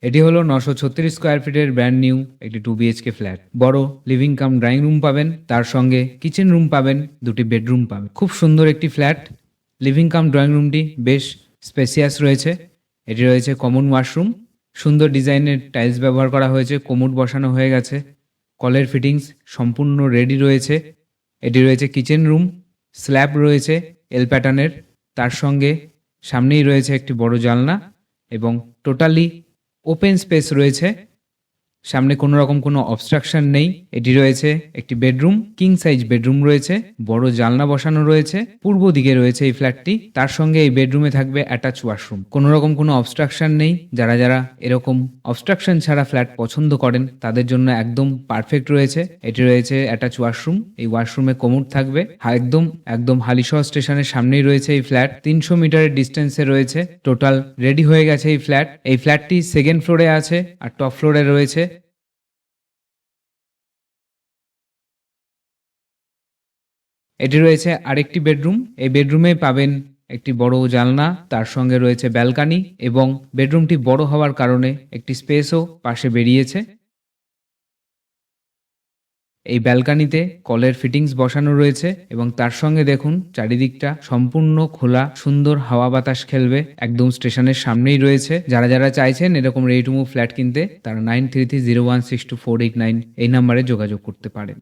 এটি হলো 936 স্কোয়ার ফিটের ব্র্যান্ড নিউ একটি 2 বিএইচকে ফ্ল্যাট। বড় লিভিং কাম ড্রয়িং রুম পাবেন, তার সঙ্গে কিচেন রুম পাবেন, দুটি বেডরুম পাবেন। খুব সুন্দর একটি ফ্ল্যাট। লিভিং কাম ড্রয়িং রুমটি বেশ স্পেসিয়াস রয়েছে। এটি রয়েছে কমন ওয়াশরুম, সুন্দর ডিজাইনের টাইলস ব্যবহার করা হয়েছে, কোমোড বসানো হয়ে গেছে, কলের ফিটিংস সম্পূর্ণ রেডি রয়েছে। এটি রয়েছে কিচেন রুম, স্ল্যাব রয়েছে এল প্যাটার্নের, তার সঙ্গে সামনেই রয়েছে একটি বড় জানলা এবং টোটালি ওপেন স্পেস রয়েছে। সামনে কোনো রকম কোনো অবস্ট্রাকশন নেই। এটি রয়েছে একটি বেডরুম, কিং সাইজ বেডরুম রয়েছে, বড় জানলা বসানো রয়েছে, পূর্ব দিকে রয়েছে এই ফ্ল্যাটটি। তার সঙ্গে এই বেডরুমে থাকবে অ্যাটাচ ওয়াশরুম। কোনো রকম কোনো অবস্ট্রাকশন নেই। যারা যারা এরকম অবস্ট্রাকশন ছাড়া ফ্ল্যাট পছন্দ করেন তাদের জন্য একদম পারফেক্ট রয়েছে। এটি রয়েছে অ্যাটাচ ওয়াশরুম, এই ওয়াশরুমে কোমোড থাকবে। একদম হালিশহর স্টেশনের সামনেই রয়েছে এই ফ্ল্যাট। 300 মিটারের ডিস্টেন্সে রয়েছে। টোটাল রেডি হয়ে গেছে এই ফ্ল্যাট। এই ফ্ল্যাটটি সেকেন্ড ফ্লোরে আছে আর টপ ফ্লোরে রয়েছে। এটি রয়েছে আরেকটি বেডরুম। এই বেডরুমে পাবেন একটি বড় জানলা, তার সঙ্গে রয়েছে ব্যালকানি এবং বেডরুমটি বড় হওয়ার কারণে একটি স্পেসও পাশে বেরিয়েছে। এই ব্যালকানিতে কলের ফিটিংস বসানো রয়েছে এবং তার সঙ্গে দেখুন চারিদিকটা সম্পূর্ণ খোলা, সুন্দর হাওয়া বাতাস খেলবে। একদম স্টেশনের সামনেই রয়েছে। যারা যারা চাইছেন এরকম রেডি টু মুভ ফ্ল্যাট কিনতে, তারা 9330162489 এই নাম্বারে যোগাযোগ করতে পারেন।